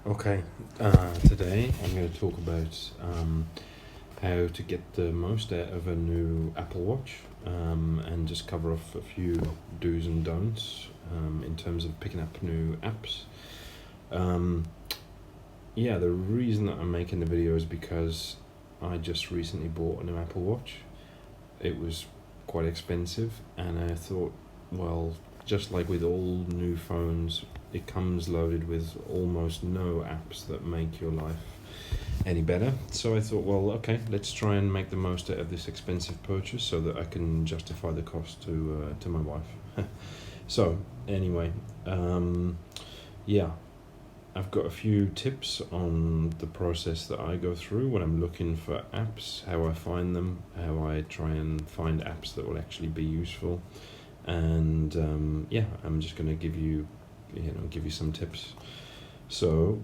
Okay, today I'm going to talk about how to get the most out of a new Apple Watch and just cover off a few do's and don'ts in terms of picking up new apps. Um, the reason that I'm making the video is because I just recently bought a new Apple Watch. It was quite expensive, and I thought, well, just like with all new phones, it comes loaded with almost no apps that make your life any better. So I thought, well, okay, let's try and make the most out of this expensive purchase so that I can justify the cost to my wife. So anyway, yeah, I've got a few tips on the process that I go through when I'm looking for apps, how I find them, how I try and find apps that will actually be useful, and I'm just going to give you some tips. So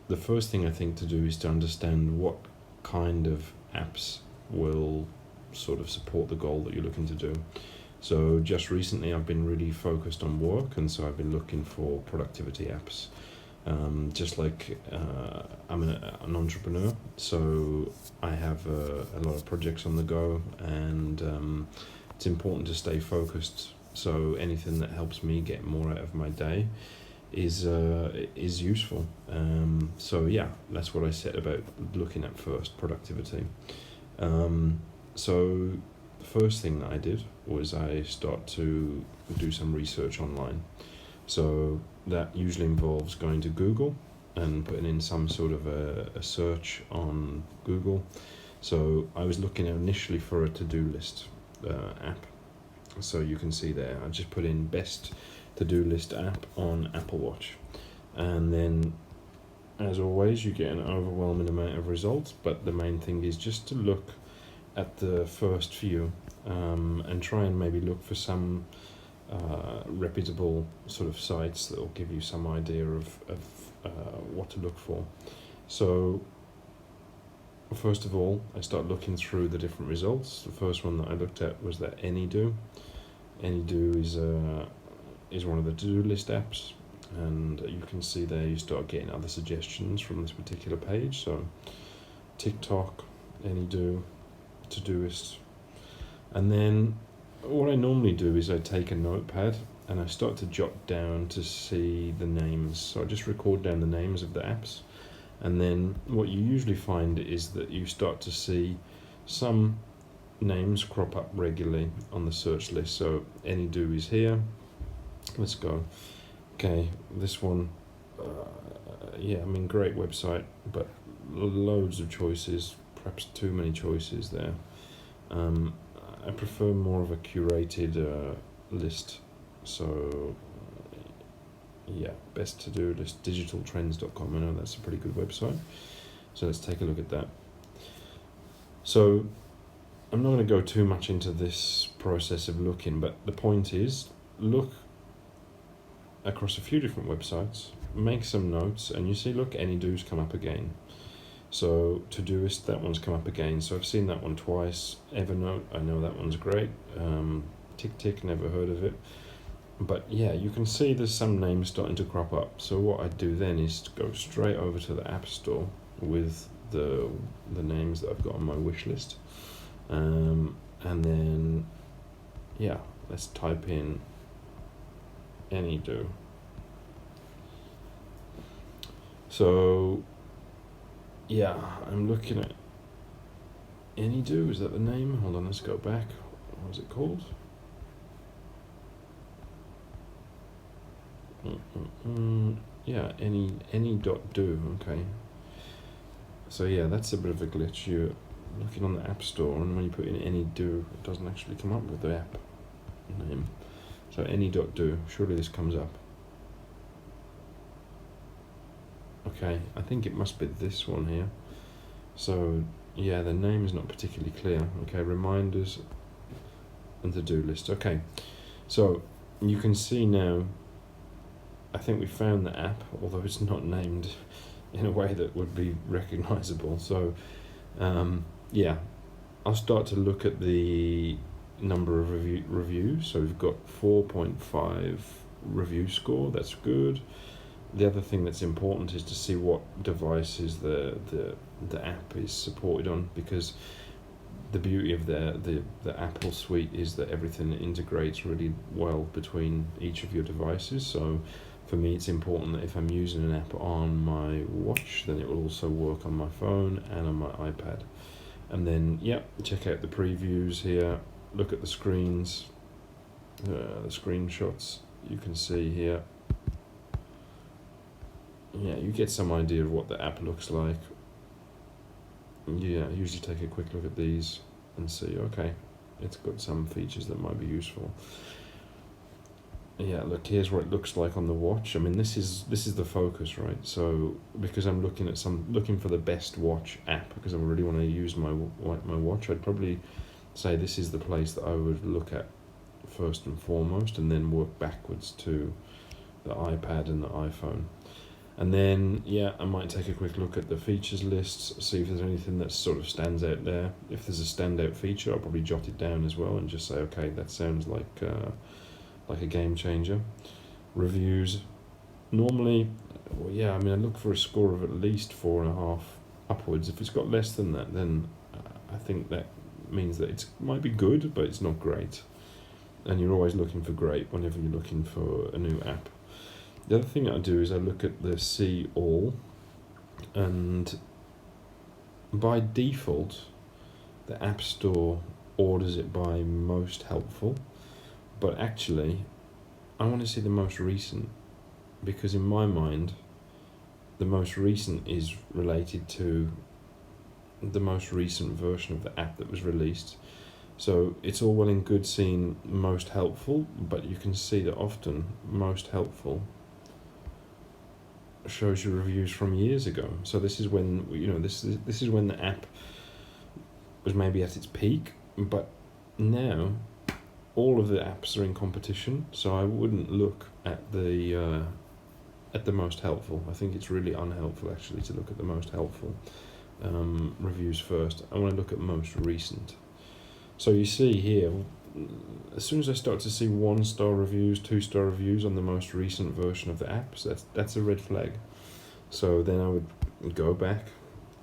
the first thing I think to do is to understand what kind of apps will sort of support the goal that you're looking to do. So just recently I've been really focused on work, and so I've been looking for productivity apps. Just like I'm an entrepreneur, so I have a lot of projects on the go, and it's important to stay focused. So anything that helps me get more out of my day is useful. That's what I set about looking at first, productivity. So the first thing that I did was I start to do some research online. So that usually involves going to Google and putting in some sort of a search on Google. So I was looking initially for a to-do list app. So you can see there, I just put in best to-do list app on Apple Watch. And then, as always, you get an overwhelming amount of results, but the main thing is just to look at the first few and try and maybe look for some reputable sort of sites that will give you some idea of what to look for. So first of all, I start looking through the different results. The first one that I looked at was that AnyDo. AnyDo is one of the to-do list apps, and you can see there you start getting other suggestions from this particular page. So TikTok, AnyDo, Todoist, and then what I normally do is I take a notepad and I start to jot down to see the names. So I just record down the names of the apps, and then what you usually find is that you start to see some names crop up regularly on the search list. So AnyDo is here. Let's go. Okay, this one, great website, but loads of choices, perhaps too many choices there. I prefer more of a curated list. So best to do list, digitaltrends.com. I know that's a pretty good website. So let's take a look at that. So I'm not going to go too much into this process of looking, but the point is, look across a few different websites, make some notes, and you see, look, AnyDo's come up again. So Todoist, that one's come up again. So I've seen that one twice. Evernote, I know that one's great. TickTick, never heard of it. But yeah, you can see there's some names starting to crop up. So what I do then is to go straight over to the App Store with the names that I've got on my wish list. And then, let's type in AnyDo. So I'm looking at AnyDo. Is that the name? Hold on, let's go back. What was it called? Any.do. Okay. So that's a bit of a glitch. You're looking on the App Store, and when you put in AnyDo, it doesn't actually come up with the app name. So any.do. Surely this comes up. Okay, I think it must be this one here. So the name is not particularly clear. Okay, reminders and to-do list. Okay, so you can see now, I think we found the app, although it's not named in a way that would be recognizable. So I'll start to look at the number of reviews. So we've got 4.5 review score. That's good. The other thing that's important is to see what devices the app is supported on, because the beauty of the Apple suite is that everything integrates really well between each of your devices. So for me, it's important that if I'm using an app on my watch, then it will also work on my phone and on my iPad. And then, check out the previews here, look at the screens, the screenshots you can see here. Yeah, you get some idea of what the app looks like. Yeah, usually take a quick look at these and see, okay, it's got some features that might be useful. Yeah, look, here's what it looks like on the watch. I mean, this is the focus, right? So because I'm looking for the best watch app, because I really want to use my watch, I'd probably say this is the place that I would look at first and foremost, and then work backwards to the iPad and the iPhone. And then, I might take a quick look at the features lists, see if there's anything that sort of stands out there. If there's a standout feature, I'll probably jot it down as well and just say, okay, that sounds like a game changer. Reviews. Normally, I look for a score of at least 4.5 upwards. If it's got less than that, then I think that means that it might be good, but it's not great. And you're always looking for great whenever you're looking for a new app. The other thing I do is I look at the See All, and by default, the App Store orders it by most helpful, but actually, I want to see the most recent, because in my mind, the most recent is related to the most recent version of the app that was released. So it's all well and good seeing most helpful, but you can see that often most helpful shows you reviews from years ago. So this is when this is when the app was maybe at its peak, but now all of the apps are in competition. So I wouldn't look at the most helpful. I think it's really unhelpful actually to look at the most helpful reviews first. I want to look at most recent. So you see here, as soon as I start to see 1-star reviews, 2-star reviews on the most recent version of the apps, that's a red flag. So then I would go back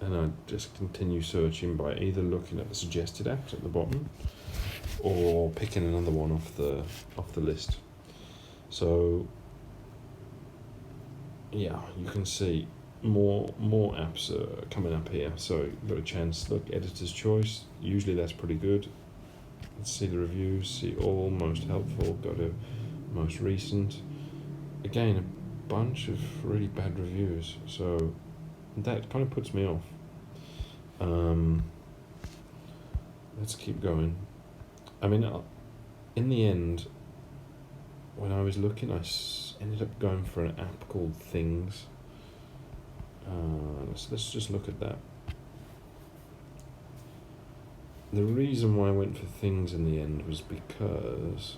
and I'd just continue searching by either looking at the suggested apps at the bottom or picking another one off the list. So you can see more apps are coming up here. So you've got a chance. Look, editor's choice. Usually that's pretty good. Let's see the reviews, see all, most helpful, go to most recent. Again, a bunch of really bad reviews, so that kind of puts me off. Let's keep going. I mean, in the end, when I was looking, I ended up going for an app called Things. Let's just look at that. The reason why I went for Things in the end was because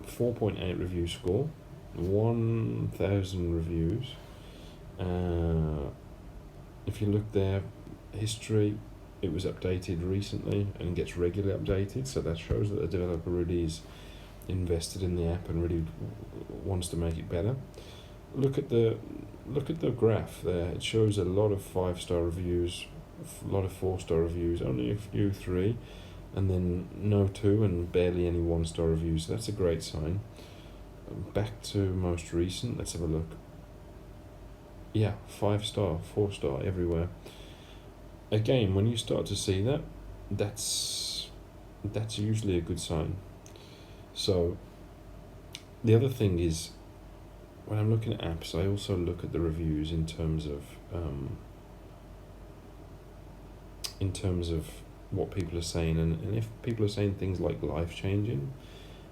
4.8 review score, 1,000 reviews. If you look there, history, it was updated recently and gets regularly updated, so that shows that the developer really is invested in the app and really wants to make it better. Look at the graph there. It shows a lot of 5-star reviews, a lot of 4-star reviews, only a few 3, and then no 2 and barely any 1-star reviews. That's a great sign. Back to most recent, let's have a look. 5-star, 4-star everywhere. Again, when you start to see that, that's usually a good sign. So the other thing is, when I'm looking at apps, I also look at the reviews in terms of what people are saying, and if people are saying things like life-changing,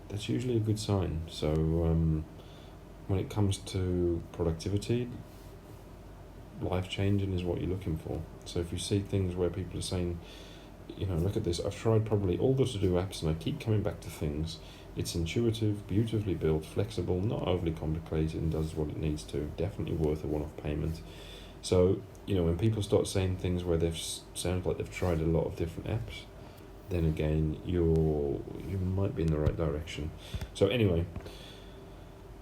that's usually a good sign. So when it comes to productivity, life-changing is what you're looking for. So if you see things where people are saying, look at this, I've tried probably all the to-do apps and I keep coming back to Things. It's intuitive, beautifully built, flexible, not overly complicated, and does what it needs to. Definitely worth a one-off payment. So, when people start saying things where sounds like they've tried a lot of different apps, then again, you might be in the right direction. So anyway,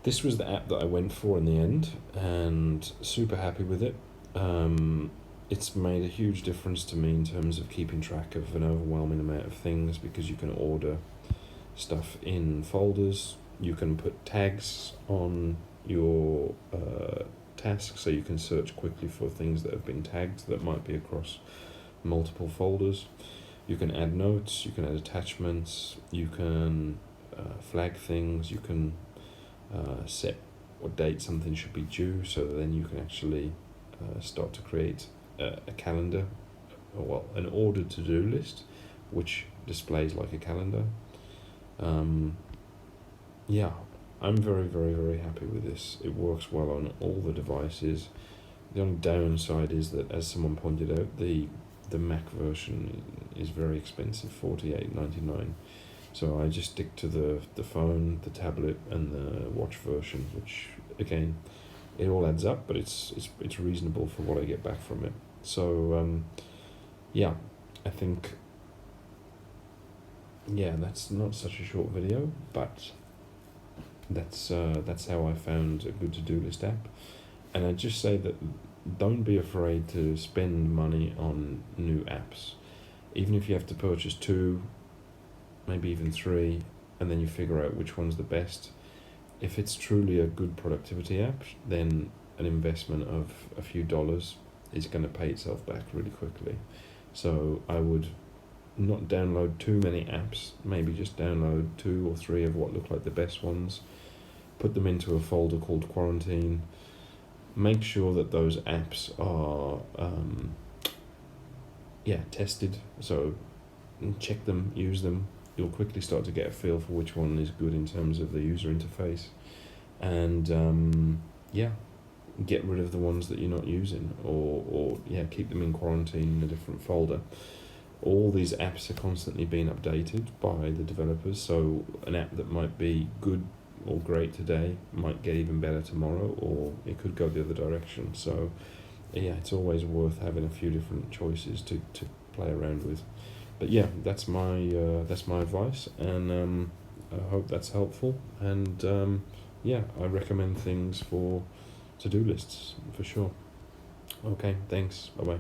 this was the app that I went for in the end, and super happy with it. It's made a huge difference to me in terms of keeping track of an overwhelming amount of things, because you can order stuff in folders, you can put tags on your tasks, so you can search quickly for things that have been tagged that might be across multiple folders. You can add notes, you can add attachments, you can flag things, you can set what date something should be due, so that then you can actually start to create a calendar, or well, an ordered to-do list, which displays like a calendar. Yeah, I'm very, very, very happy with this. It works well on all the devices. The only downside is that, as someone pointed out, the Mac version is very expensive, $48.99. So I just stick to the phone, the tablet, and the watch version, which again, it all adds up, but it's reasonable for what I get back from it. So yeah, I think, yeah, that's not such a short video, but that's how I found a good to-do list app. And I just say that don't be afraid to spend money on new apps, even if you have to purchase 2, maybe even 3, and then you figure out which one's the best. If it's truly a good productivity app, then an investment of a few dollars is going to pay itself back really quickly. So I would not download too many apps, maybe just download 2 or 3 of what look like the best ones, put them into a folder called Quarantine. Make sure that those apps are tested, so check them, use them. You'll quickly start to get a feel for which one is good in terms of the user interface, and get rid of the ones that you're not using, or keep them in quarantine in a different folder. All these apps are constantly being updated by the developers, so an app that might be good or great today might get even better tomorrow, or it could go the other direction. So yeah, it's always worth having a few different choices to play around with. But yeah, that's my advice, and I hope that's helpful. And I recommend things for to-do lists for sure. Okay, thanks. Bye bye.